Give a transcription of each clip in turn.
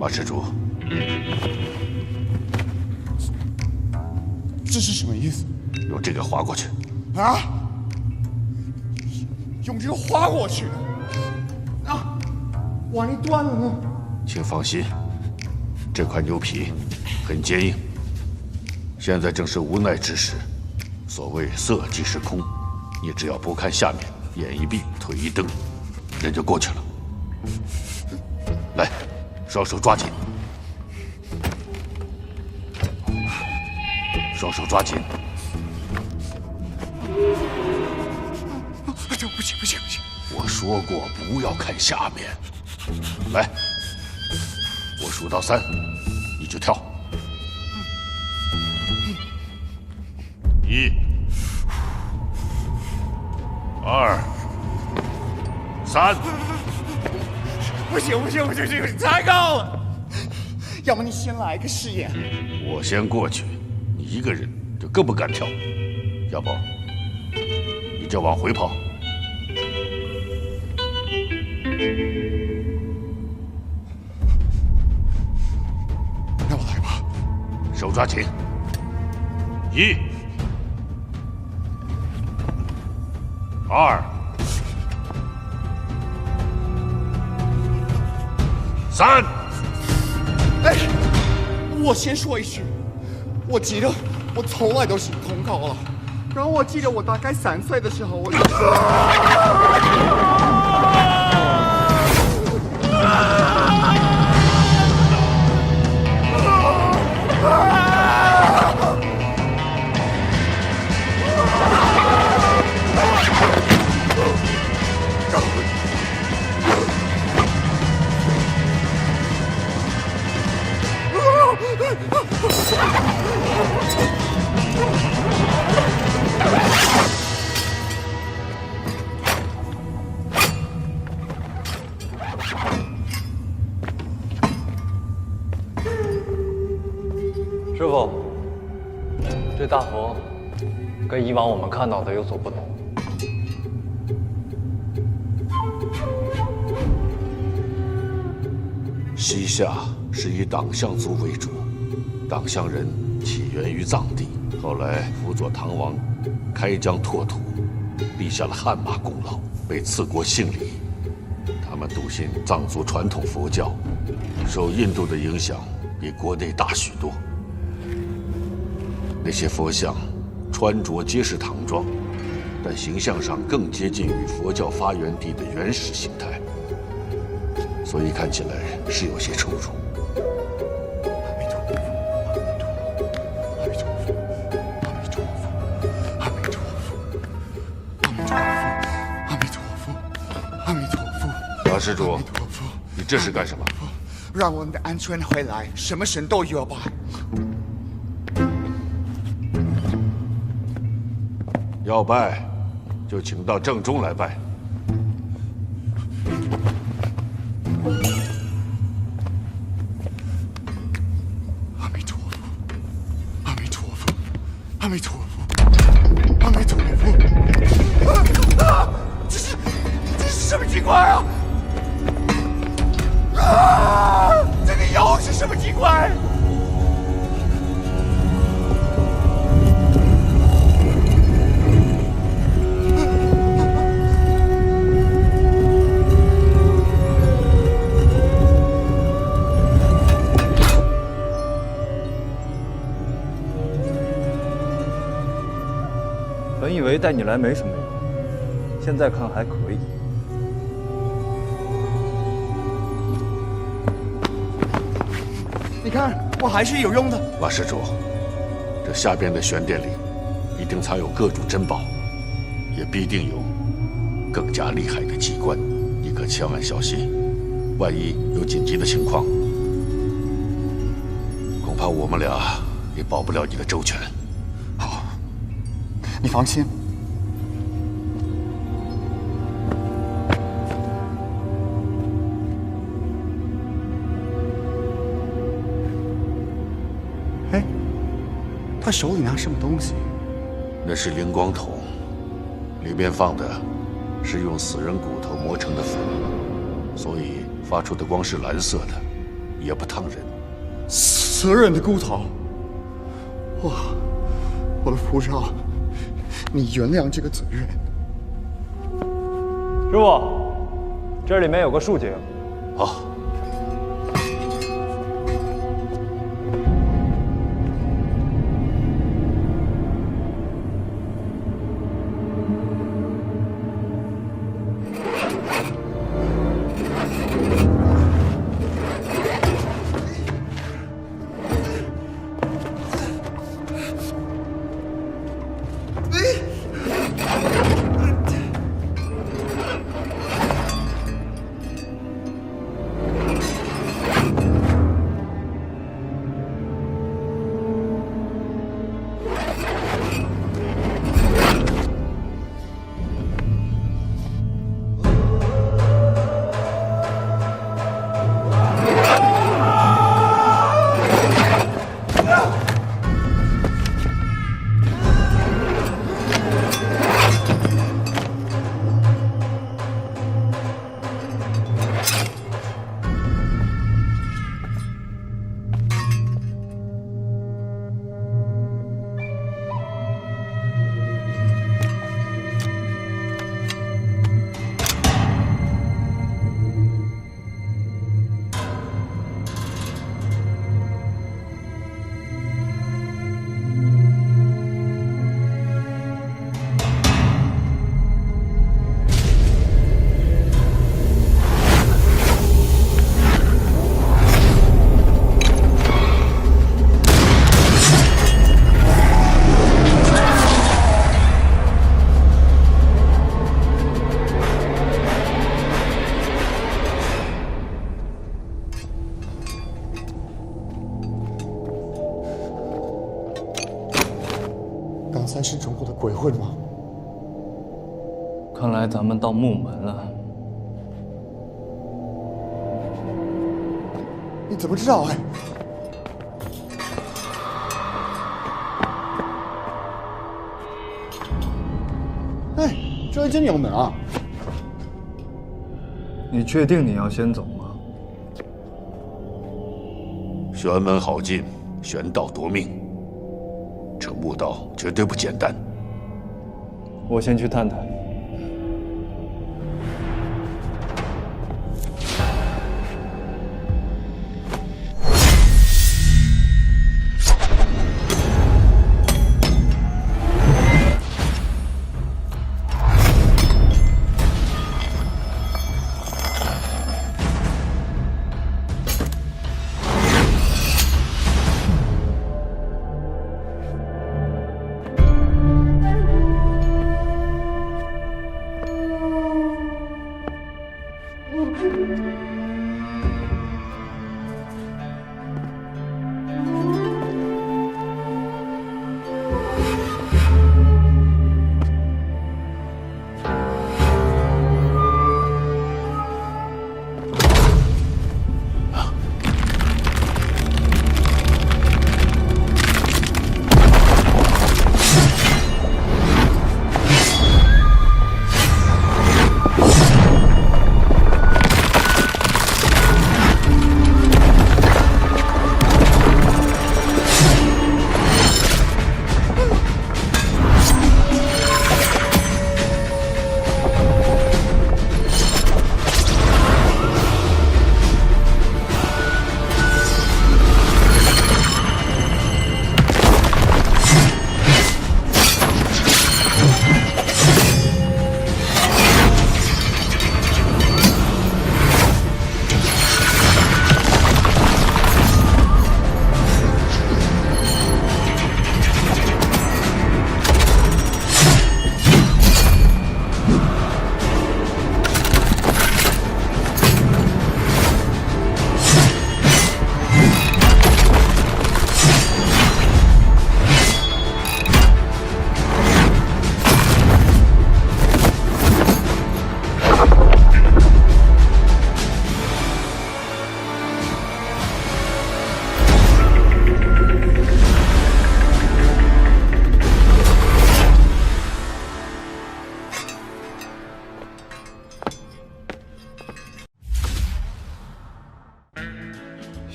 马施主，这是什么意思？用这个划过去。啊？用这个划过去？啊？万一断了呢？请放心，这块牛皮很坚硬。现在正是无奈之时，所谓色即是空，你只要不看下面，眼一闭，腿一蹬，人就过去了。来，双手抓紧，双手抓紧。不行不行不行！我说过不要看下面。来，我数到3，你就跳。1、2、3。不行不行不行，这个太高了。要么你先来个试验。我先过去，你一个人就更不敢跳。要不，你就往回跑。那我来吧。手抓紧。1、2、3。哎，我先说一句，我记得我从来都是恐高了。然后我记得我大概3岁的时候，我就说。师傅，这大佛跟以往我们看到的有所不同。西夏是以党项族为主，党项人起源于藏地，后来辅佐唐王开疆拓土，立下了汗马功劳，被赐国姓李。他们笃信藏族传统佛教，受印度的影响比国内大许多。那些佛像穿着皆是唐装，但形象上更接近于佛教发源地的原始形态，所以看起来是有些出入。阿弥陀佛，阿弥陀佛，阿弥陀佛，阿弥陀佛，阿弥陀佛，阿弥陀佛。马施主，你这是干什么？让我们的安全回来，什么神都有吧。要拜，就请到正中来拜。阿弥陀佛，阿弥陀佛，阿弥陀佛，阿弥陀佛。这是什么情况啊？这个又是什么情况？本以为带你来没什么用，现在看还可以。你看，我还是有用的。马施主，这下边的玄殿里一定藏有各种珍宝，也必定有更加厉害的机关，你可千万小心，万一有紧急的情况，恐怕我们俩也保不了你的周全。好，你放心。哎，他手里拿什么东西？那是灵光筒，里面放的是用死人骨头磨成的粉，所以发出的光是蓝色的，也不烫人。死人的骨头。我的夫少，你原谅这个责任。师傅，这里面有个竖井。好。刚才是中国的鬼魂吗？看来咱们到木门了。你怎么知道？哎，这一间有门啊！你确定你要先走吗？玄门好进，玄道夺命。成悟道绝对不简单。我先去探探。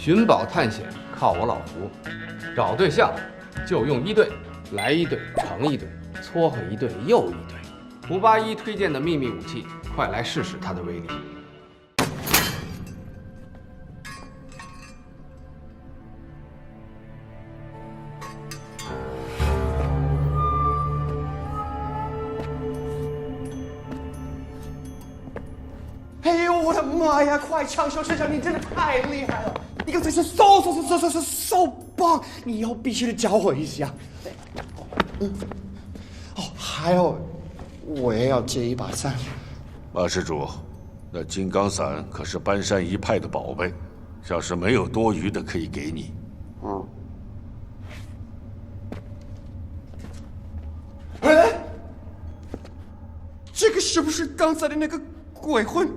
寻宝探险靠我老胡，找对象就用一对，来一对成一对，撮合一对又一对。581推荐的秘密武器，快来试试它的威力。哎呦我的妈呀！快枪手学长，你真的太厉害了！你刚才是so棒！你以后必须得教我一下。哦，还有，我也要借一把伞。马施主，那金刚伞可是搬山一派的宝贝，要是没有多余的，可以给你。哎，这个是不是刚才的那个鬼魂？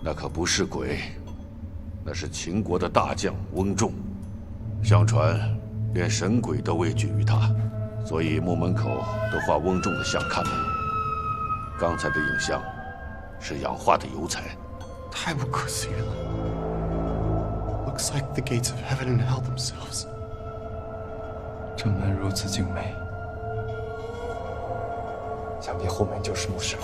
那可不是鬼，那是秦国的大将翁仲。相传，连神鬼都畏惧于他，所以墓门口都画翁仲的像看门。刚才的影像是氧化的油彩，太不可思议了。Looks like the gates of heaven and hell themselves. 正门如此精美，想必后面就是墓室了。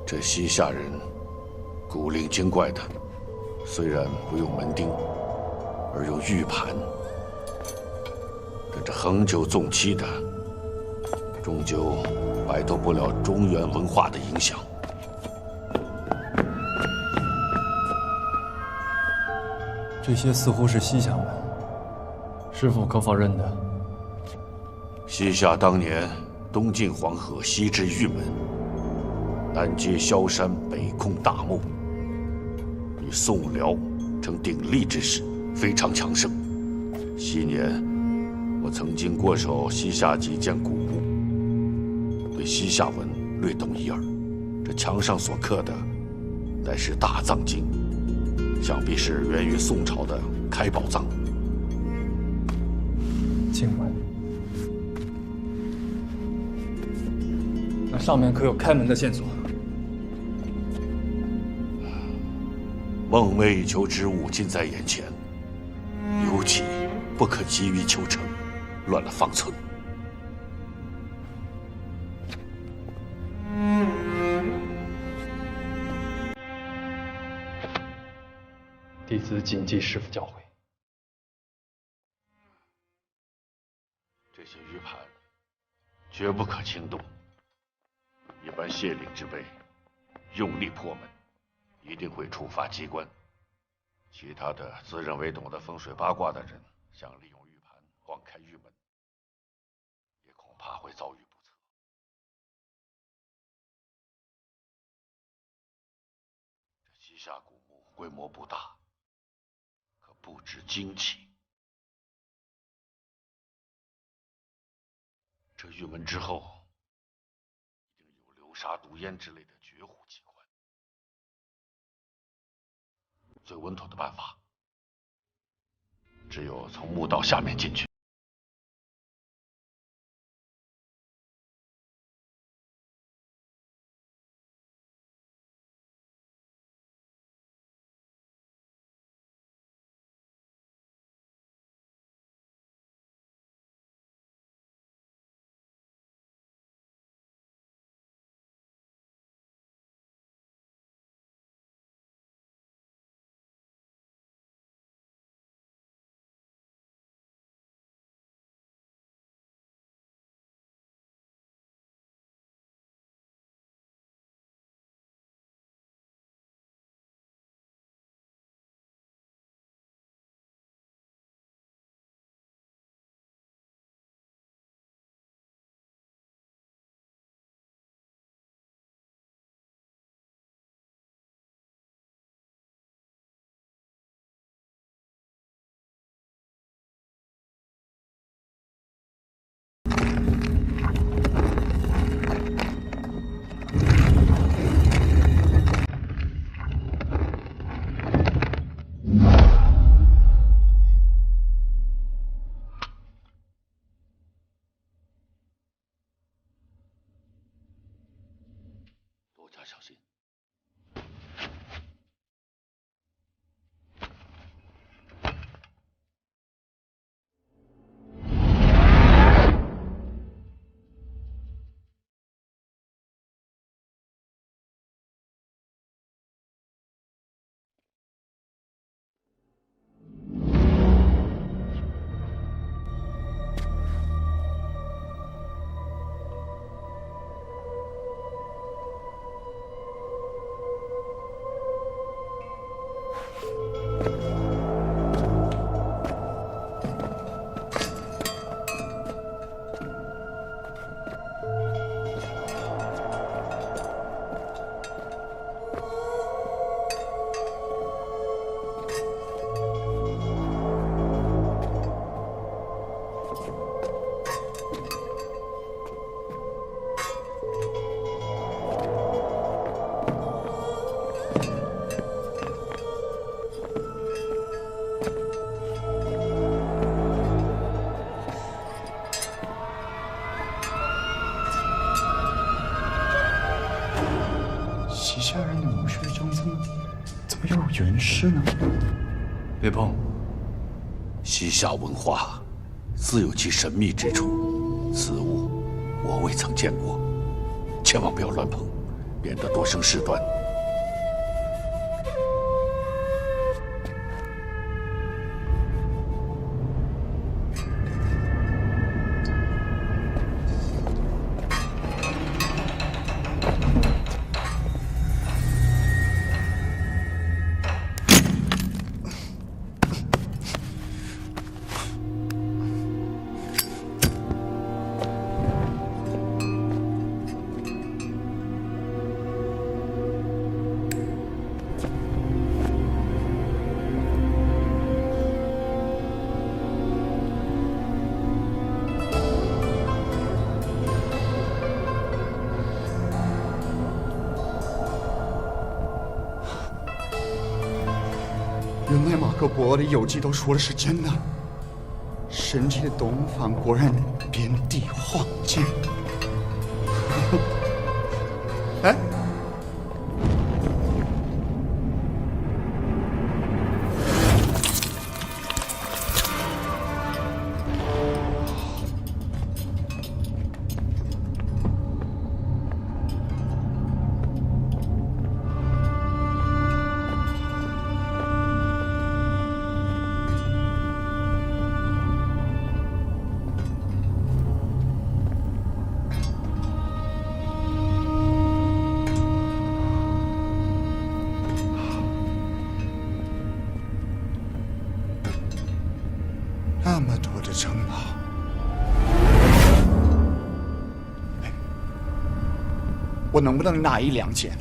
这西夏人古灵精怪的，虽然不用门钉，而用玉盘，但这恒久纵期的，终究摆脱不了中原文化的影响。这些似乎是西夏门，师傅可否认得？西夏当年东进黄河，西至玉门，南接萧山，北控大漠，与宋辽成鼎立之势，非常强盛。昔年我曾经过手西夏几件古物，对西夏文略懂一二。这墙上所刻的，乃是大藏经，想必是源于宋朝的开宝藏。经文，那上面可有开门的线索？梦寐以求之物近在眼前，尤其不可急于求成，乱了方寸。弟子谨记师傅教诲。这些玉盘绝不可轻动，一般谢领之辈用力破门，一定会触发机关。其他的自认为懂得风水八卦的人，想利用玉盘晃开玉门，也恐怕会遭遇不测。这西夏古墓规模不大，可布置精奇。这玉门之后，一定有流沙毒烟之类的绝户机关。最稳妥的办法，只有从墓道下面进去。多加小心，原尸呢？别碰！西夏文化自有其神秘之处，此物我未曾见过，千万不要乱碰，免得多生事端。原来马可波罗的游记都说的是真的，神奇的东方果然遍地荒街。哎，那么多的城堡，哎，我能不能拿一两件？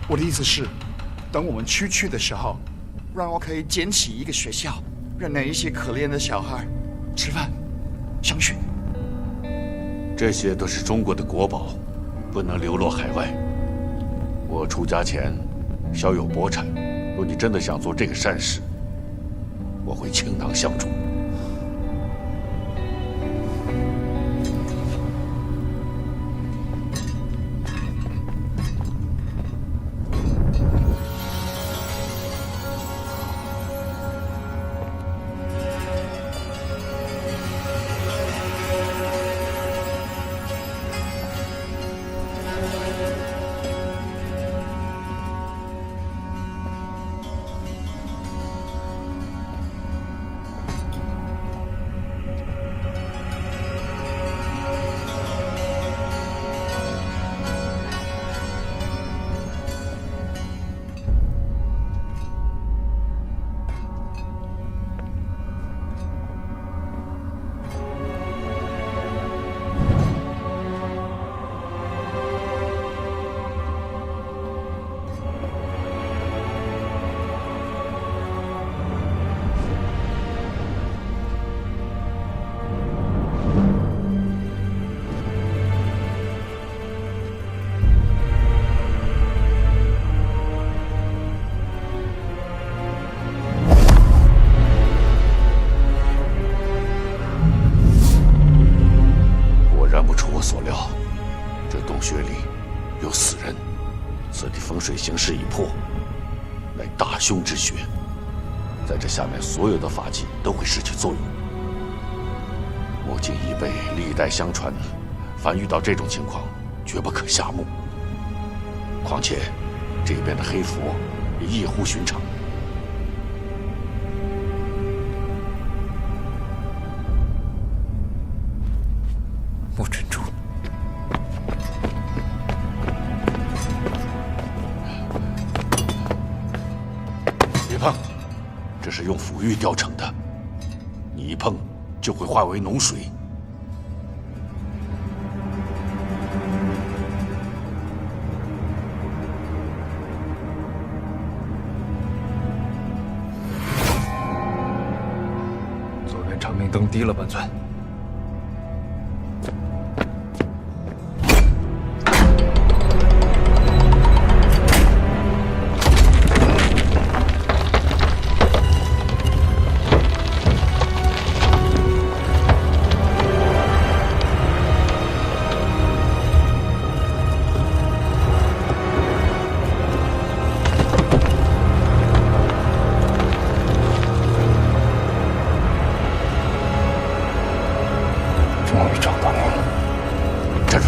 我的意思是，等我们出去的时候，让我可以建起一个学校，让那一些可怜的小孩吃饭、上学。这些都是中国的国宝，不能流落海外。我出家前小有薄产，若你真的想做这个善事，我会倾囊相助。形势已破，乃大凶之穴，在这下面所有的法器都会失去作用。魔镜一辈历代相传，凡遇到这种情况，绝不可下墓。况且这边的黑佛也异乎寻常。莫珍珠。别碰，这是用腐玉雕成的，你一碰就会化为脓水。左边长明灯低了半寸。终于找到你了。站住！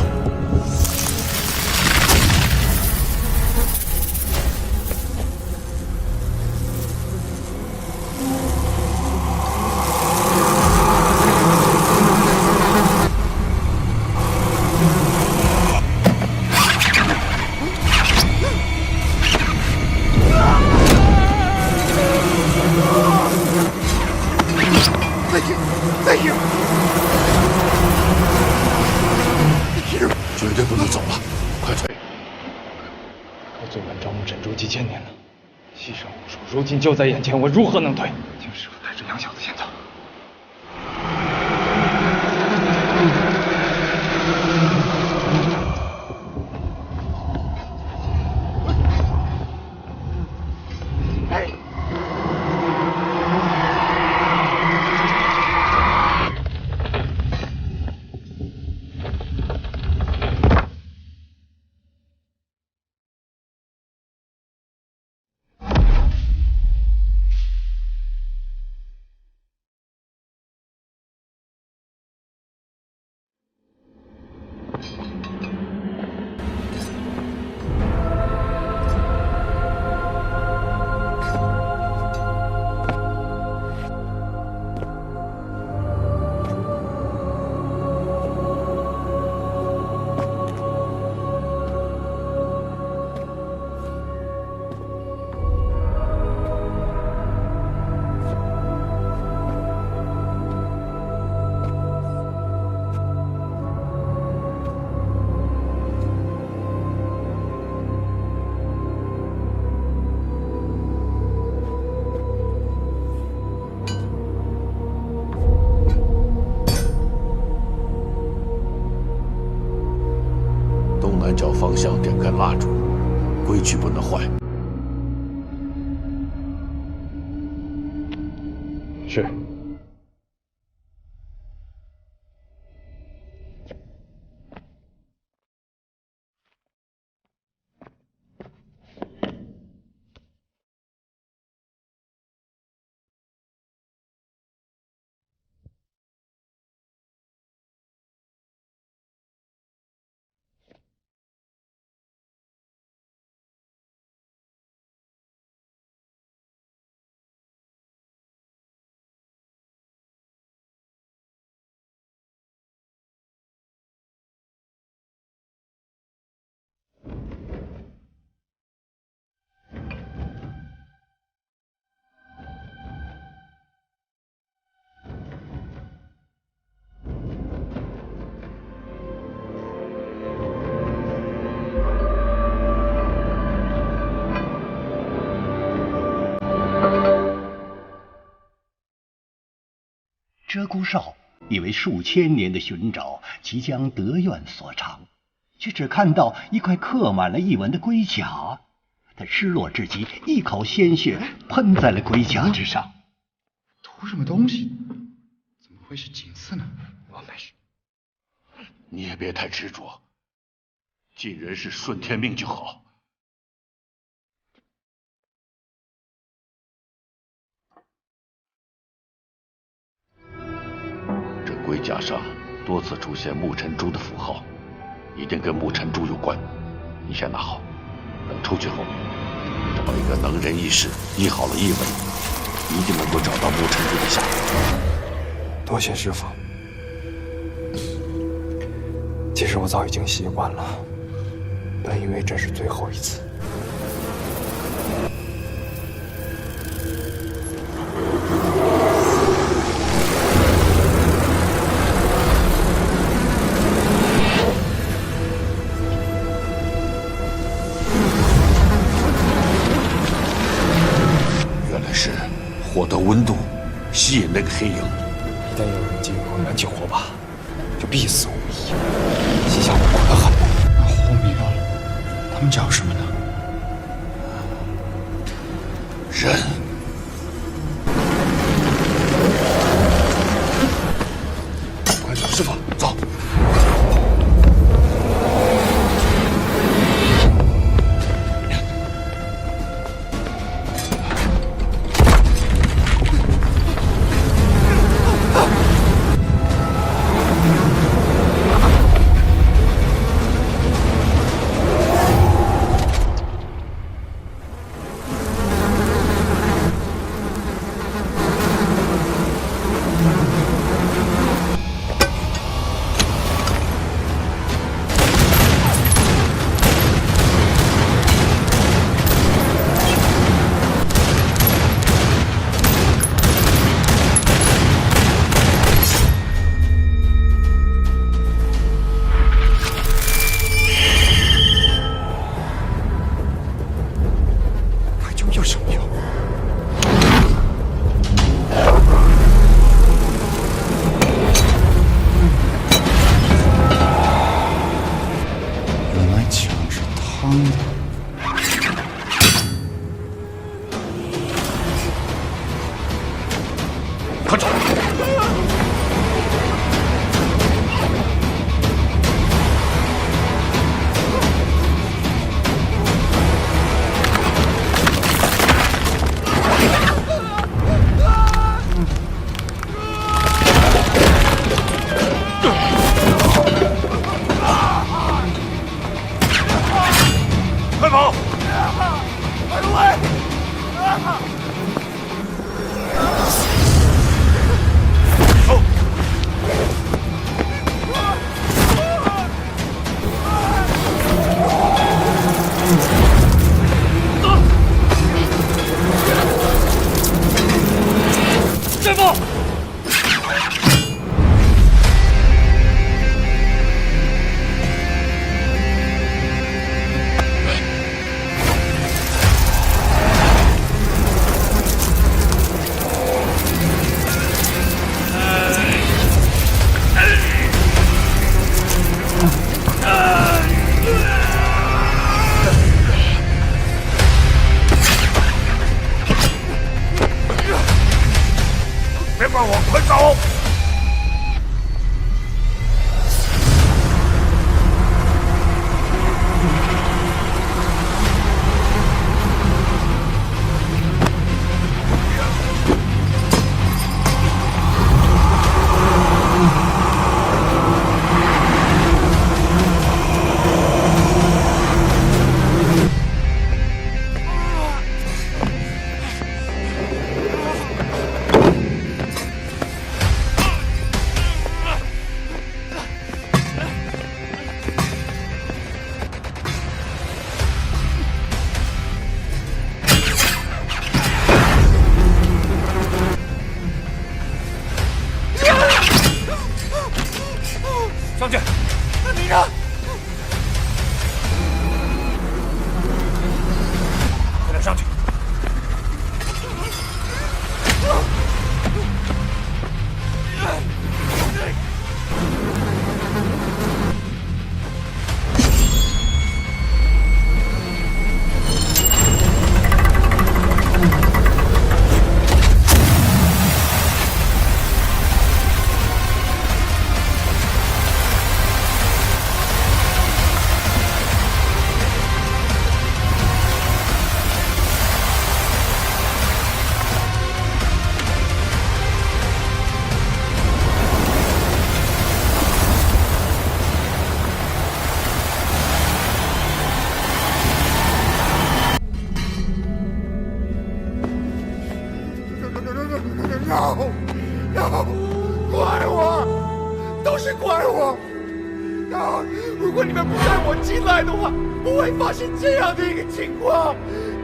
绝对不能走了，快退！我最晚招募珍珠几千年了，牺牲无数，如今就在眼前，我如何能退？竟是我带着两小子先走。南角方向点开蜡烛，规矩不能坏。是。鹧鸪哨以为数千年的寻找即将得愿所偿，却只看到一块刻满了异纹的龟甲。他失落至极，一口鲜血喷在了龟甲之上。图什么东西？怎么会是锦瑟呢？我没事。你也别太执着，尽人事顺天命就好。这龟甲上多次出现木尘珠的符号，一定跟木尘珠有关。你先拿好，等出去后，找一个能人异士医好了异纹，一定能够找到木尘珠的下落。多谢师傅。其实我早已经习惯了，本以为这是最后一次。原来是获得温度，吸引那个黑影。一旦有人进入燃起火把，就必死无疑。心下我苦得很。我明白了，他们找什么呢？人。快走，师傅，走。上去！你呢？快点上去！怪我，都是怪我。如果你们不带我进来的话，不会发生这样的一个情况。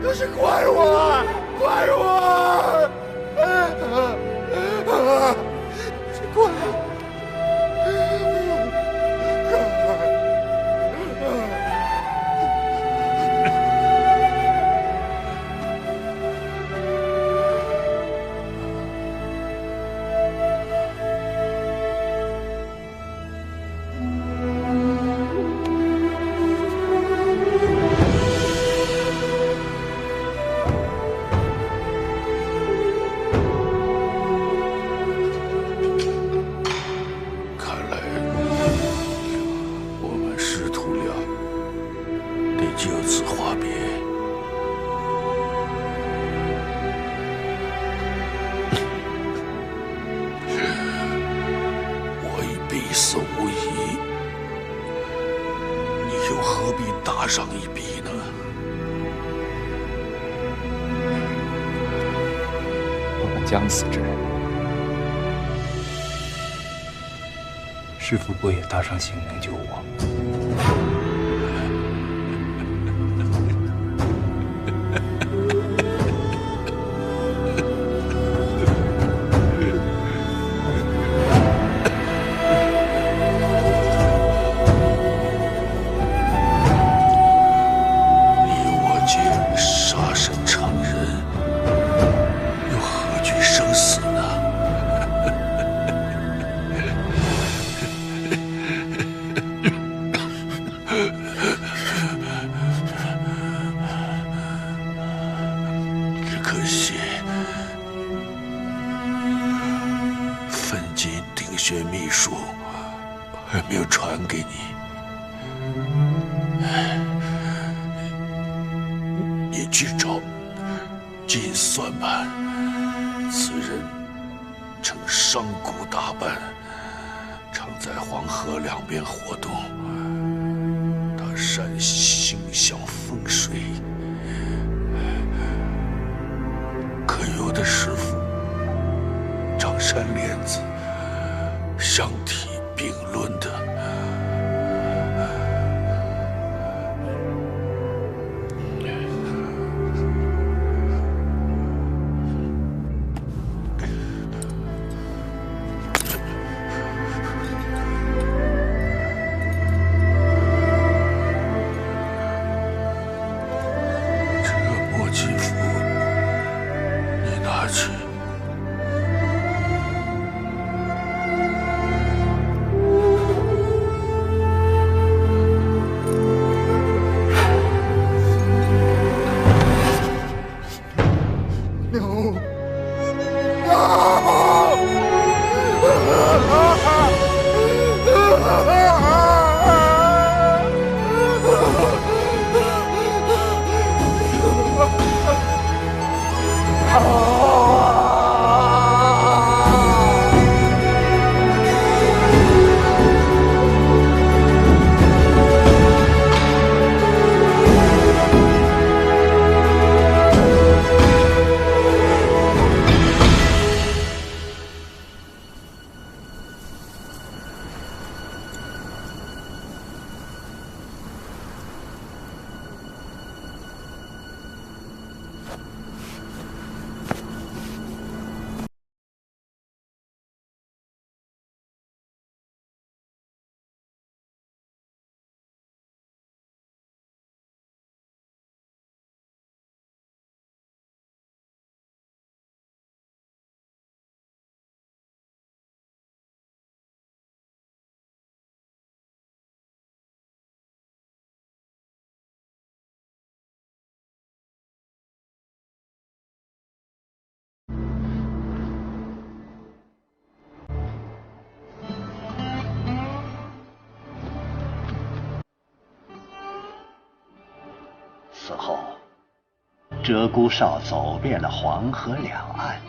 都是怪我，怪我，是怪我。就此话别。我已必死无疑，你又何必打上一笔呢？我们将死之人，师父不也搭上性命救我？只可惜，焚金定穴秘术还没有传给你。你去找金算盘，此人呈商贾打扮，常在黄河两边活动。他善星象风水。可有的师傅张山莲子相提并论的，这默契符你拿去。此后，鹧鸪哨走遍了黄河两岸，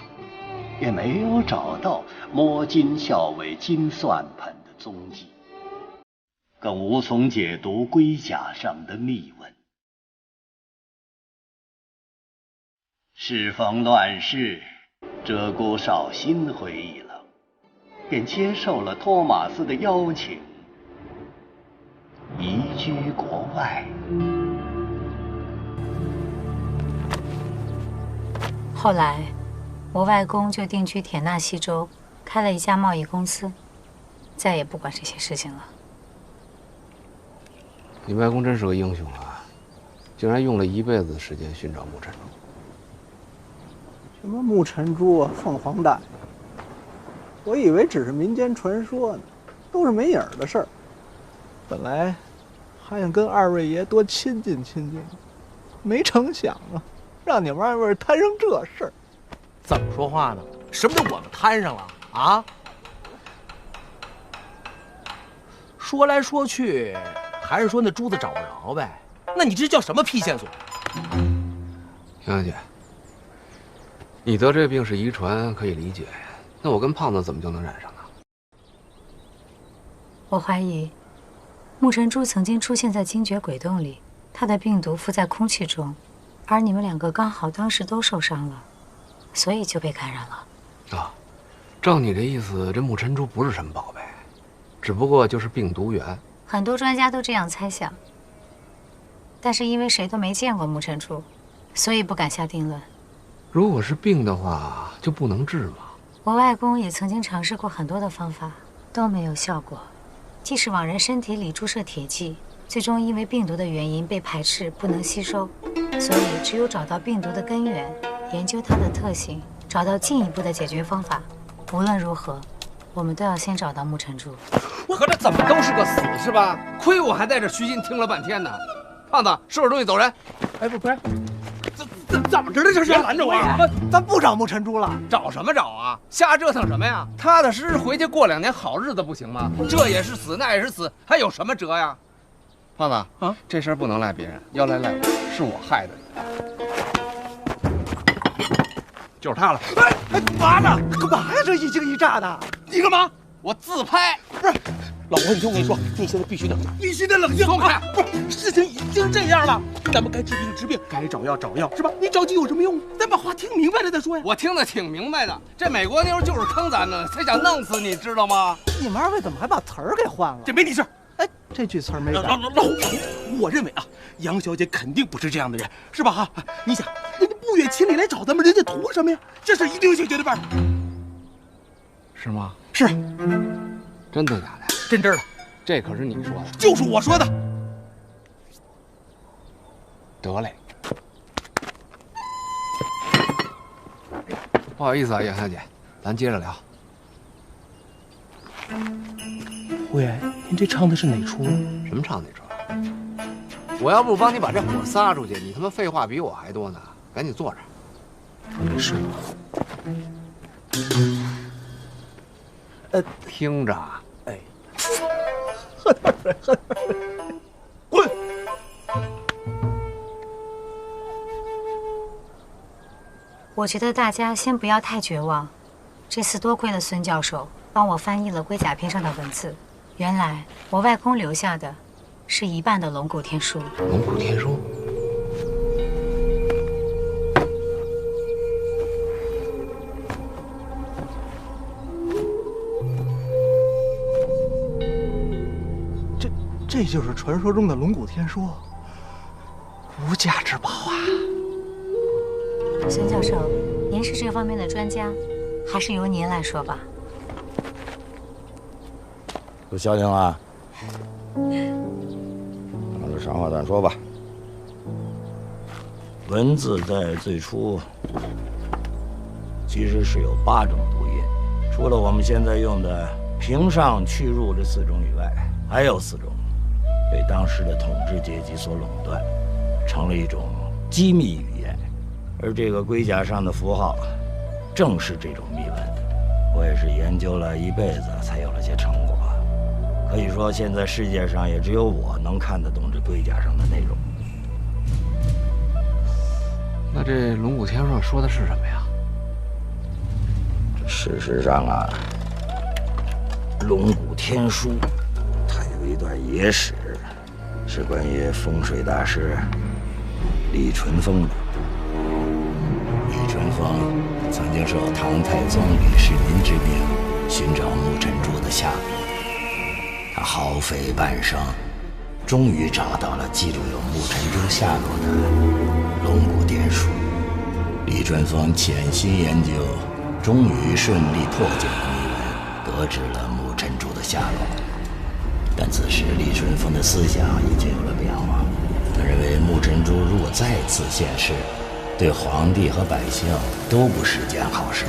也没有找到摸金校尉金算盘的踪迹，更无从解读龟甲上的密文。适逢乱世，鹧鸪哨心灰意冷，便接受了托马斯的邀请，移居国外。后来，我外公就定居田纳西州，开了一家贸易公司，再也不管这些事情了。你外公真是个英雄啊，竟然用了一辈子的时间寻找木尘珠。什么木尘珠啊，凤凰蛋，我以为只是民间传说呢，都是没影儿的事儿。本来还想跟二位爷多亲近亲近，没成想啊，让你们二位摊上这事儿。怎么说话呢？什么叫我们摊上了啊？说来说去，还是说那珠子找不着呗？那你这叫什么屁线索？杨姐，你得这病是遗传，可以理解。那我跟胖子怎么就能染上呢？我怀疑，木尘珠曾经出现在精绝鬼洞里，它的病毒附在空气中，而你们两个刚好当时都受伤了，所以就被感染了。啊，照你这意思，这木尘珠不是什么宝贝，只不过就是病毒源。很多专家都这样猜想，但是因为谁都没见过木尘珠，所以不敢下定论。如果是病的话，就不能治吗？我外公也曾经尝试过很多的方法，都没有效果。即使往人身体里注射铁剂，最终因为病毒的原因被排斥，不能吸收。所以只有找到病毒的根源，研究它的特性，找到进一步的解决方法。无论如何，我们都要先找到木尘珠。合着怎么都是个死是吧？亏我还在这虚心听了半天呢。胖子，收拾东西走人。哎，不是，怎么着的？这是拦着我啊！咱不找木尘珠了，找什么找啊？瞎折腾什么呀？踏踏实实回去过2年好日子不行吗？这也是死，那也是死，还有什么辙呀？胖子啊，这事儿不能赖别人，要赖我，是我害的你。就是他了。哎，嘛呢？干嘛呀？这一惊一乍的，你干嘛？我自拍。不是，老婆，你听我跟你说，你现在必须冷静，必须得冷静。松开！不是，事情已经这样了，咱们该治病治病，该找药找药，是吧？你着急有什么用？咱把话听明白了再说呀。我听得挺明白的，这美国妞就是坑咱们，才想弄死你，知道吗？你们二位怎么还把词儿给换了？这没你事。哎，这句词儿没改。老我认为啊，杨小姐肯定不是这样的人，是吧？哈，你想，人家不远千里来找咱们，人家图什么呀？这事一定有解决的办法。是吗？是。真的假的？真真的。这可是你说的。就是我说的。得嘞。不好意思啊，杨小姐，咱接着聊。胡爷，您这唱的是哪出？什么唱哪出？我要不帮你把这火撒出去，你他妈废话比我还多呢。赶紧坐着。是。听着。哎。喝点水，喝点水。滚！我觉得大家先不要太绝望。这次多亏了孙教授帮我翻译了龟甲篇上的文字。原来我外公留下的是一半的龙骨天书。龙骨天书。这就是传说中的龙骨天书，无价之宝啊！孙教授，您是这方面的专家，还是由您来说吧。都消停了，按照长话短说吧。文字在最初其实是有8种读音，除了我们现在用的平上去入这4种以外，还有4种被当时的统治阶级所垄断，成了一种机密语言。而这个龟甲上的符号，正是这种秘文。我也是研究了一辈子，才有了些成果。可以说，现在世界上也只有我能看得懂这龟甲上的内容。那这龙骨天书说的是什么呀？事实上啊，龙骨天书它有一段野史，是关于风水大师李淳风的。李淳风曾经受唐太宗李世民之命，寻找木尘珠的下落。他耗费半生，终于找到了记录有木尘珠下落的龙骨天书。李淳风潜心研究，终于顺利破解了谜文，得知了木尘珠的下落。但此时李淳风的思想已经有了变化，他认为木尘珠如果再次现世，对皇帝和百姓都不是件好事。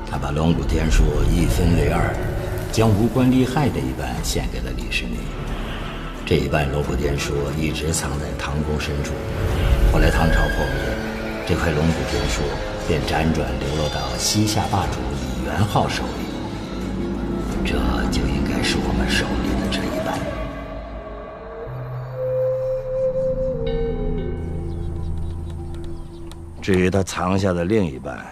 他把龙骨天书一分为二，将无关利害的一半献给了李世民。这一半龙骨天书一直藏在唐宫深处，后来唐朝破灭，这块龙骨天书便辗转流落到西夏霸主李元昊手里，这就应该是我们手里的这一半。至于他藏下的另一半，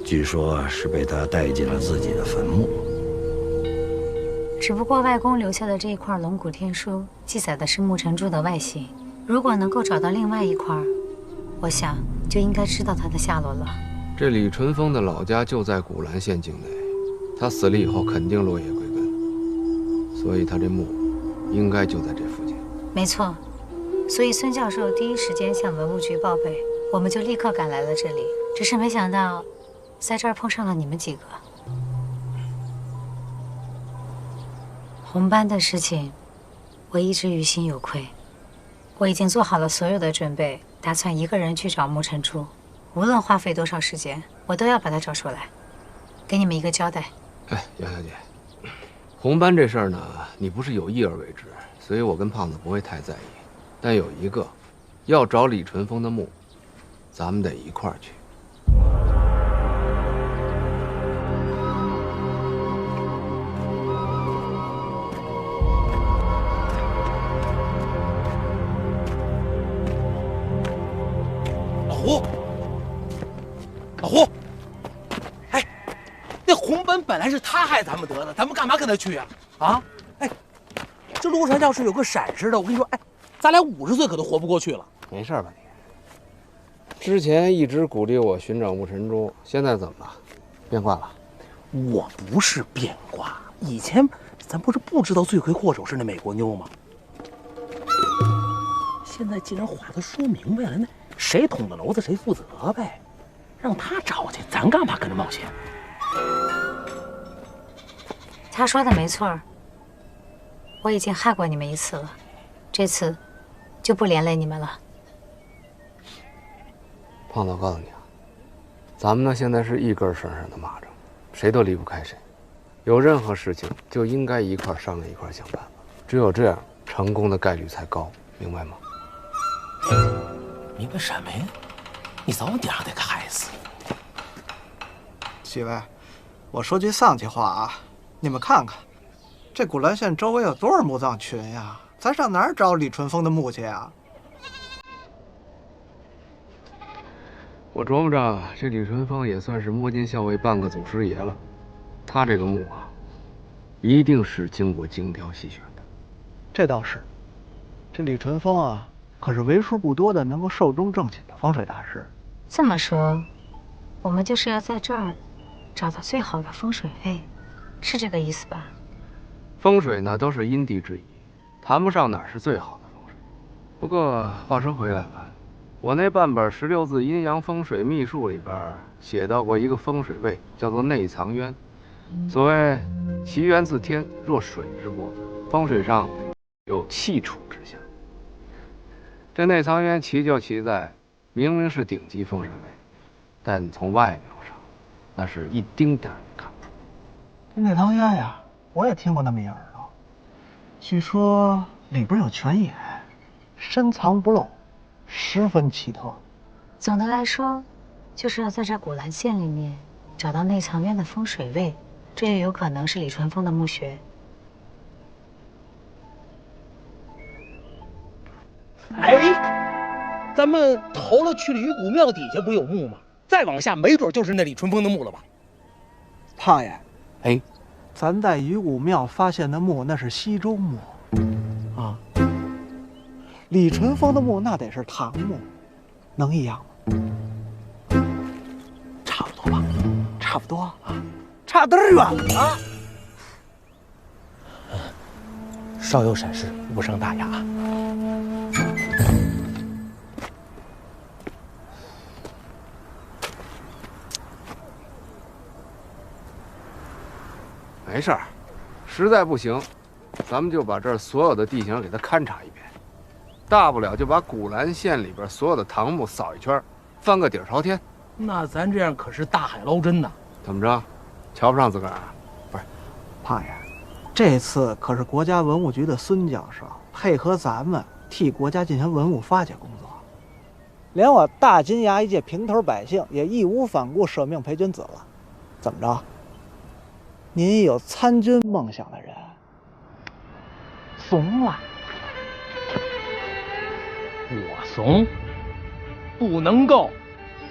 据说是被他带进了自己的坟墓。只不过外公留下的这一块龙骨天书记载的是木尘珠的外形，如果能够找到另外一块，我想就应该知道它的下落了。这李淳风的老家就在古兰县境内，他死了以后肯定落叶归根，所以他这墓应该就在这附近。没错，所以孙教授第一时间向文物局报备，我们就立刻赶来了这里。只是没想到，在这儿碰上了你们几个。红班的事情，我一直于心有愧。我已经做好了所有的准备，打算一个人去找木尘珠，无论花费多少时间，我都要把它找出来，给你们一个交代。哎，杨小姐，红班这事儿呢，你不是有意而为之，所以我跟胖子不会太在意。但有一个，要找李淳风的墓，咱们得一块儿去。老胡，哎，那红本本来是他害咱们得的，咱们干嘛跟他去啊？啊，哎，这路上要是有个闪失的，我跟你说，哎，咱俩50岁可都活不过去了。没事吧你？之前一直鼓励我寻找木尘珠，现在怎么了？变卦了？我不是变卦，以前咱不是不知道罪魁祸首是那美国妞吗？现在既然话都说明白了，那谁捅的娄子谁负责呗。让他找去，咱干嘛跟着冒险？他说的没错，我已经害过你们一次了，这次就不连累你们了。胖子，我告诉你啊，咱们呢现在是一根绳上的蚂蚱，谁都离不开谁。有任何事情就应该一块商量，一块想办法，只有这样，成功的概率才高，明白吗？明白什么呀？你早晚得让他给害死。几位，我说句丧气话啊，你们看看，这古兰县周围有多少墓葬群呀？咱上哪儿找李淳风的墓去呀？我琢磨着，这李淳风也算是摸金校尉半个祖师爷了。他这个墓啊，一定是经过精雕细选的。这倒是，这李淳风啊，可是为数不多的能够寿终正寝的风水大师。这么说，我们就是要在这儿找到最好的风水位，是这个意思吧？风水呢，都是因地制宜，谈不上哪是最好的风水。不过话说回来了，我那半本16字阴阳风水秘术里边写到过一个风水位，叫做内藏渊。所谓其源自天，若水之波，风水上有气处之象。这内藏渊奇就奇在，明明是顶级风水位，但从外表上，那是一丁点儿也看不出。这内藏渊呀，我也听过那么一耳朵，据说里边有泉眼，深藏不露，十分奇特。总的来说，就是要在这古兰县里面找到内藏渊的风水位，这就有可能是李淳风的墓穴。哎，咱们投了去了鱼骨庙底下不有墓吗？再往下，没准就是那李淳风的墓了吧？胖爷，哎，咱在鱼骨庙发现的墓那是西周墓啊，李淳风的墓那得是唐墓，能一样吗？差不多吧，差不多啊，差得远了。稍有闪失，无伤大雅。没事儿，实在不行，咱们就把这儿所有的地形给它勘察一遍，大不了就把古兰县里边所有的唐墓扫一圈，翻个底儿朝天。那咱这样可是大海捞针呐！怎么着，瞧不上自个儿啊？不是，胖爷，这次可是国家文物局的孙教授配合咱们替国家进行文物发掘工作，连我大金衙一介平头百姓也义无反顾舍命陪君子了。怎么着？您有参军梦想的人怂了？我怂？不能够。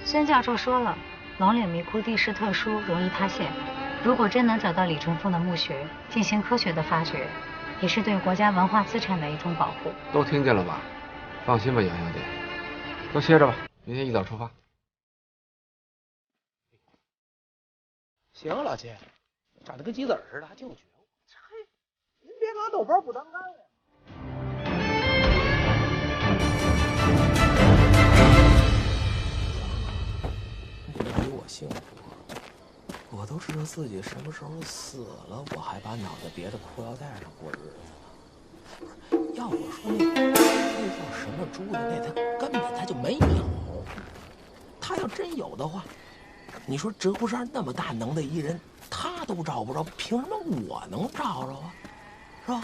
孙教授说了，龙岭迷窟地势特殊，容易塌陷。如果真能找到李淳风的墓穴，进行科学的发掘，也是对国家文化资产的一种保护。都听见了吧？放心吧，杨小姐，都歇着吧，明天一早出发。行，老七，长得跟鸡子似的，还挺有觉悟。嘿，您别拿豆包不当干了呀。比我幸福，我都知道自己什么时候死了，我还把脑袋别在裤腰带上过日子呢。不是，要我说那叫什么猪的那他根本他就没有，他要真有的话，你说折胡山那么大能耐一人，他都找不着，凭什么我能找着啊？是吧？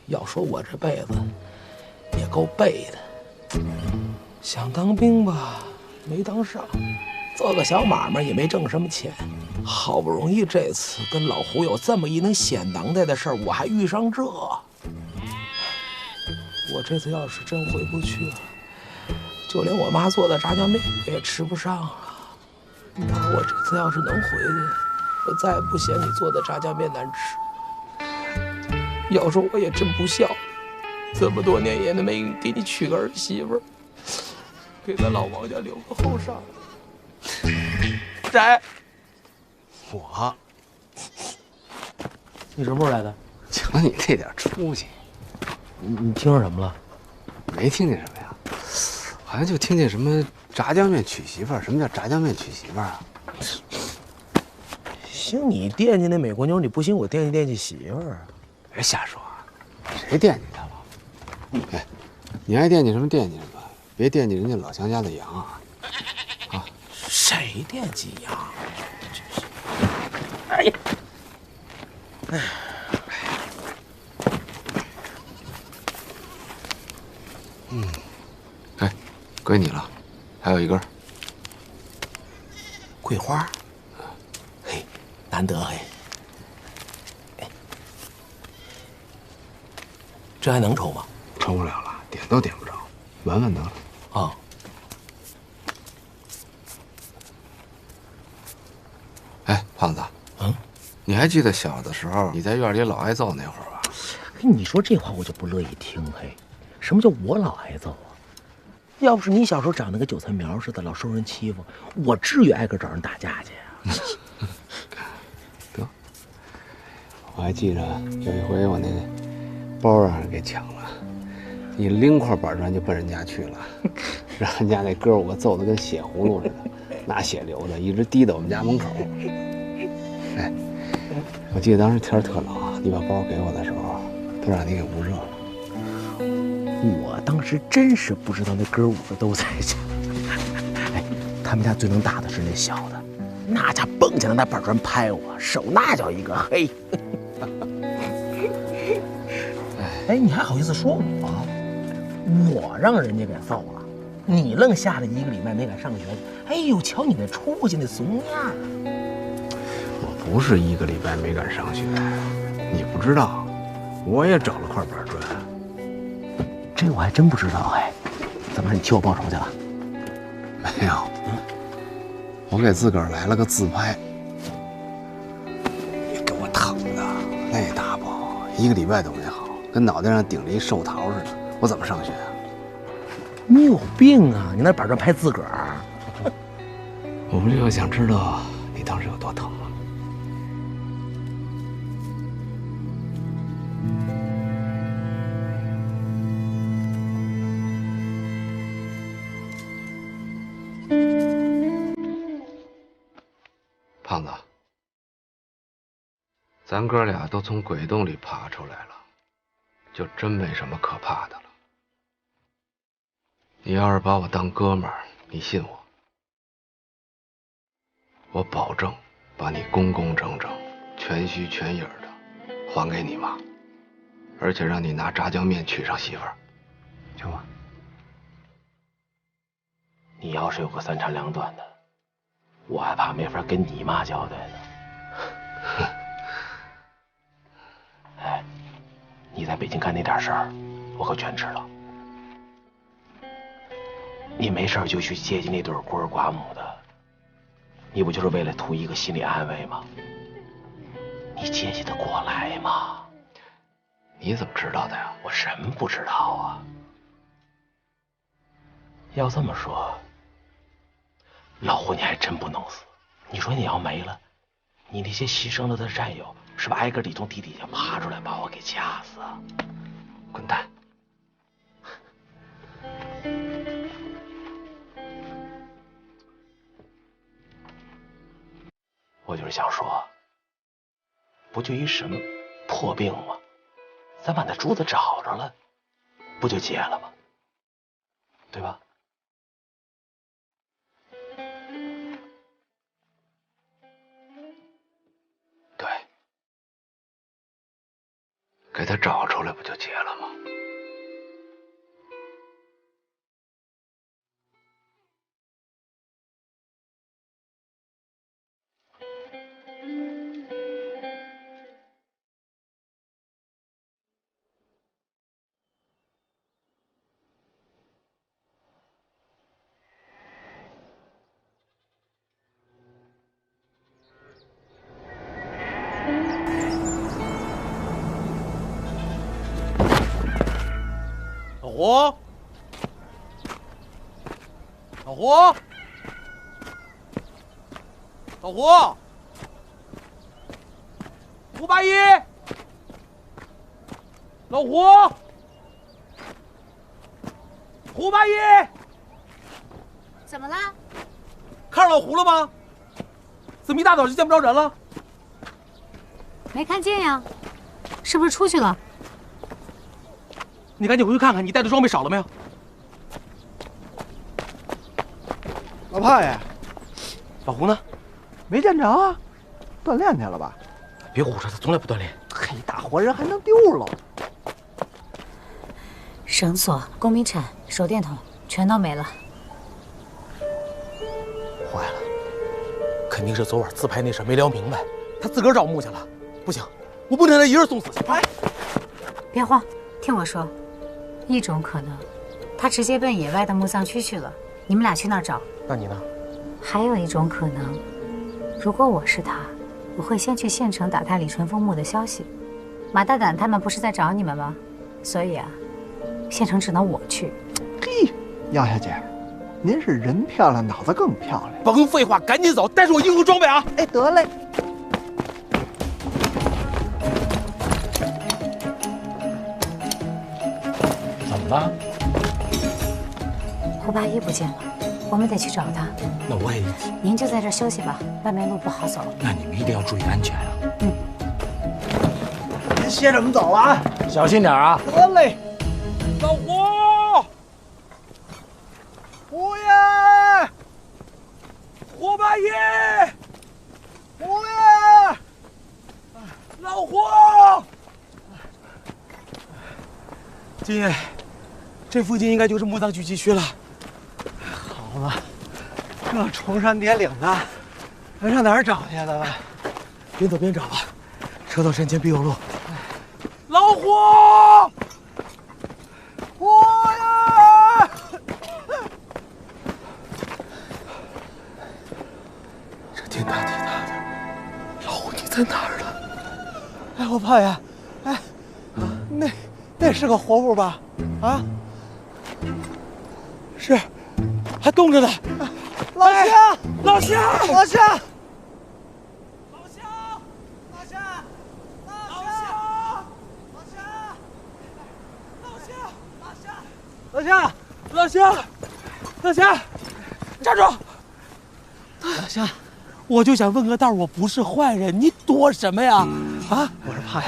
要说我这辈子也够背的，想当兵吧没当上，做个小买卖也没挣什么钱，好不容易这次跟老胡有这么一能显能耐的事儿，我还遇上这。我这次要是真回不去了，就连我妈做的炸酱面我也吃不上了。那我这次要是能回去，我再也不嫌你做的炸酱面难吃。要说我也真不孝，这么多年也没给你娶个儿媳妇儿，给咱老王家留个后晌。谁？我，你什么时候来的？瞧你那点出息，你听着什么了？没听见什么呀？好像就听见什么炸酱面娶媳妇儿。什么叫炸酱面娶媳妇儿啊？行，你惦记那美国妞，你不行，我惦记媳妇儿。别瞎说，谁惦记他了？哎，你爱惦记什么惦记什么，别惦记人家老乡家的羊啊！啊，谁惦记羊？哎呀，哎，哎，归你了，还有一根桂花。嘿，难得嘿。这还能抽吗？抽不了了，点都点不着，闻闻得了。啊。哎，胖子，你还记得小的时候你在院里老挨揍那会儿吧？你说这话我就不乐意听。嘿，什么叫我老挨揍啊？要不是你小时候长得跟韭菜苗似的，老受人欺负，我至于挨个找人打架去呀？得，我还记着有一回我那包让人给抢了，一拎块板砖就奔人家去了，让人家那哥5个揍得跟血葫芦似的，那血流的一直滴到我们家门口。哎，我记得当时天特冷啊，你把包给我的时候，都让你给捂热了。我当时真是不知道那哥5个都在家。哎，他们家最能打的是那小的，那家蹦起来拿板砖拍我，手那叫一个黑。哎，你还好意思说我让人家给揍了，你愣吓得1个礼拜没敢上学。哎呦，瞧你那出息那怂样！我不是1个礼拜没敢上学，你不知道，我也找了块板砖。这我还真不知道哎。怎么你替我报仇去了？没有，我给自个儿来了个自拍，给我疼的那大包，1个礼拜都没好，跟脑袋上顶着一寿桃似的，我怎么上学啊？你有病啊！你那板砖拍自个儿？我不就想知道你当时有多疼吗？胖子，咱哥俩都从鬼洞里爬出来了，就真没什么可怕的了。你要是把我当哥们儿，你信我，我保证把你工工整整、全须全影的还给你妈，而且让你拿炸酱面娶上媳妇儿，行吗？你要是有个3长2短的，我还怕没法跟你妈交代呢。哎，你在北京干那点事儿，我可全知道。你没事就去接近那对孤儿寡母的，你不就是为了图一个心理安慰吗？你接济得过来吗？你怎么知道的呀？我什么不知道啊？要这么说，老胡你还真不能死。你说你要没了，你那些牺牲了的战友是不是挨个得从地底下爬出来把我给掐死啊？滚蛋！我就是想说，不就一什么破病吗？咱把那珠子找着了，不就结了吗？对吧？对，给他找出来不就结了吗？老胡，老胡，老胡，胡八一，老胡，胡八一，怎么了？看着老胡了吗？怎么一大早就见不着人了？没看见呀，是不是出去了？你赶紧回去看看，你带的装备少了没有？老炮爷，老胡呢？没见着啊，锻炼去了吧？别胡说，他从来不锻炼。嘿，大活人还能丢了？绳索、公民铲、手电筒全都没了。坏了，肯定是昨晚自拍那事没聊明白，他自个儿找木去了。不行，我不能让他一人送死去。哎，别慌，听我说，一种可能，他直接奔野外的墓葬区去了，你们俩去那儿找。那你呢？还有一种可能，如果我是他，我会先去县城打探李淳风墓的消息。马大胆他们不是在找你们吗？所以啊，县城只能我去。嘿，杨小姐，您是人漂亮，脑子更漂亮。甭废话，赶紧走，带着我衣服装备啊！哎，得嘞。怎么了？胡八一不见了，我们得去找他。那我也一起。您就在这儿休息吧，外面路不好走。那你们一定要注意安全啊！嗯。您歇着，我们走了啊！小心点啊！得嘞。老胡，胡爷，胡八一，胡爷，老胡。金爷，这附近应该就是墓葬聚集区了。好了，这崇山叠岭的，咱上哪儿找去了吧？边走边找吧，车到山前必有路。老胡，胡。在哪儿呢？哎，我胖爷，哎，那是个活物吧？啊，是，还动着呢。老乡，老乡，老乡。老乡，站住！老乡，我就想问个道，我不是坏人，你躲什么呀？啊！我说胖爷，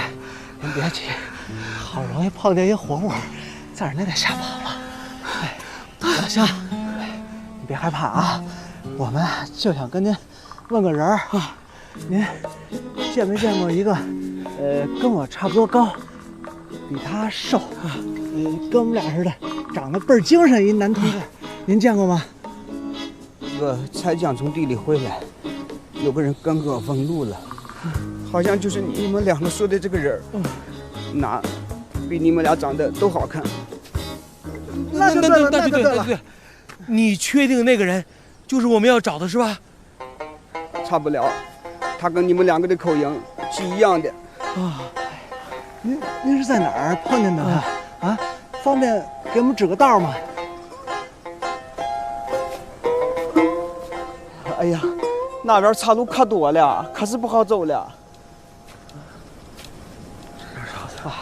您别急，好容易碰见一活物，在这儿那得吓跑了。哎，老乡，你别害怕啊，我们就想跟您问个人儿啊，您见没见过一个跟我差不多高，比他瘦，跟我们俩似的，长得倍儿精神一男同志，您见过吗？我才刚从地里回来，有个人刚给我问路了，好像就是你们两个说的这个人，那比你们俩长得都好看。那就对了。你确定那个人就是我们要找的是吧？差不了，他跟你们两个的口音是一样的。啊，您是在哪儿碰见的他？啊，方便给我们指个道吗？哎呀，那边岔路可多了，可是不好走了。这找错了，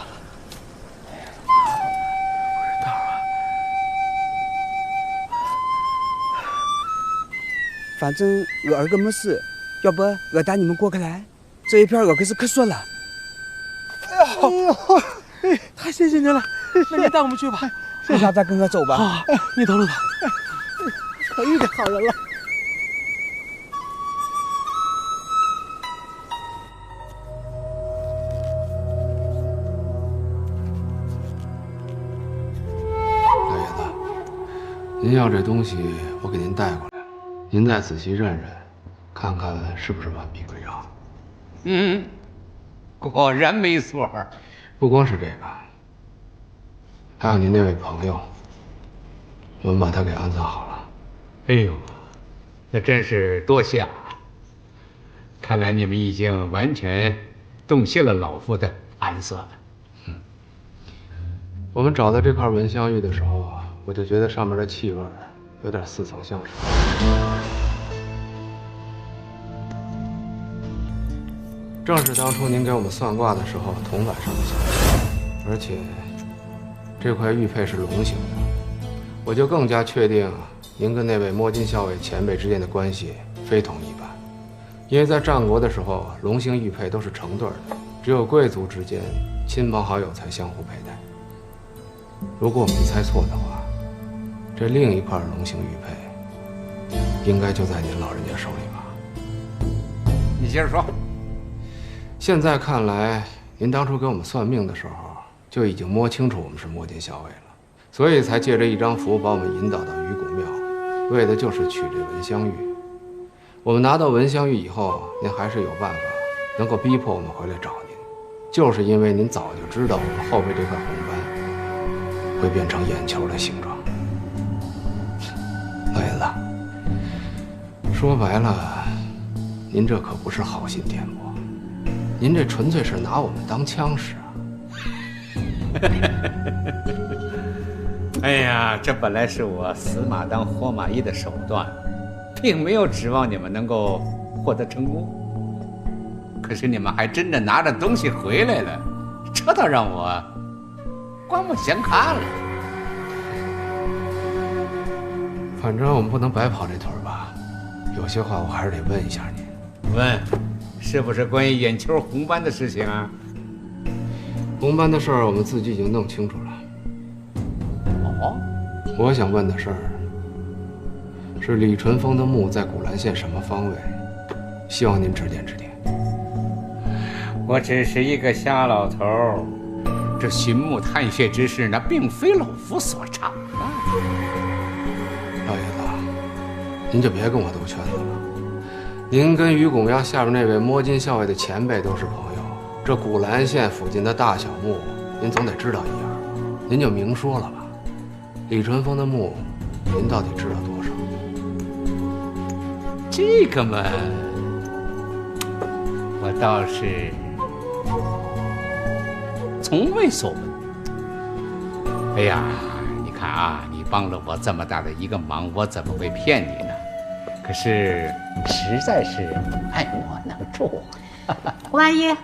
反正我儿个没事，要不我带你们过去来，这一片我可是可说了。哎呦，太谢谢您了，那您带我们去吧。为啥再跟我走吧？好，你走路吧。可遇见好人了。您要这东西，我给您带过来，您再仔细认认，看看是不是完璧归赵。嗯，果然没错。不光是这个，还有您那位朋友，我们把他给安葬好了。哎呦，那真是多谢啊！看来你们已经完全洞悉了老夫的暗算。我们找到这块蚊香玉的时候，我就觉得上面的气味有点似曾相识。正是当初您给我们算卦的时候铜板上的相似，而且这块玉佩是龙形的，我就更加确定您跟那位摸金校尉前辈之间的关系非同一般。因为在战国的时候，龙形玉佩都是成对的，只有贵族之间亲朋好友才相互佩戴。如果我没猜错的话，这另一块龙形玉佩应该就在您老人家手里吧？你接着说。现在看来，您当初给我们算命的时候就已经摸清楚我们是摸金校尉了，所以才借着一张符把我们引导到鱼骨庙，为的就是取这蚊香玉。我们拿到蚊香玉以后，您还是有办法能够逼迫我们回来找您，就是因为您早就知道我们后背这块红斑会变成眼球的形状。老爷子，说白了，您这可不是好心点拨，您这纯粹是拿我们当枪使啊！哎呀，这本来是我死马当活马医的手段，并没有指望你们能够获得成功。可是你们还真的拿着东西回来了，这倒让我刮目相看了。反正我们不能白跑这腿吧，有些话我还是得问一下您。问，是不是关于眼球红斑的事情啊？红斑的事儿我们自己已经弄清楚了。哦，我想问的事儿是李淳风的墓在古兰县什么方位？希望您指点指点。我只是一个瞎老头儿，这寻墓探穴之事那并非老夫所长啊。老爷子，您就别跟我兜圈子了。您跟于拱崖下边那位摸金校尉的前辈都是朋友，这古兰县附近的大小墓，您总得知道一样。您就明说了吧，李淳风的墓，您到底知道多少？这个嘛，我我倒是从未所闻。哎呀，你看啊，你帮了我这么大的一个忙，我怎么会骗你呢？可是实在是爱莫能助。胡阿姨，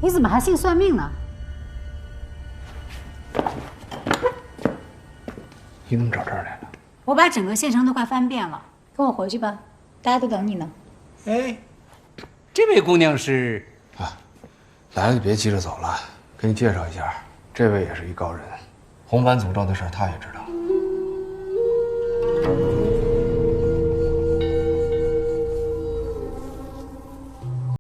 你怎么还信算命呢？你怎么找这儿来了？我把整个县城都快翻遍了，跟我回去吧，大家都等你呢。哎，这位姑娘是？来了就别急着走了，给你介绍一下，这位也是一高人，红帆诅咒的事他也知道。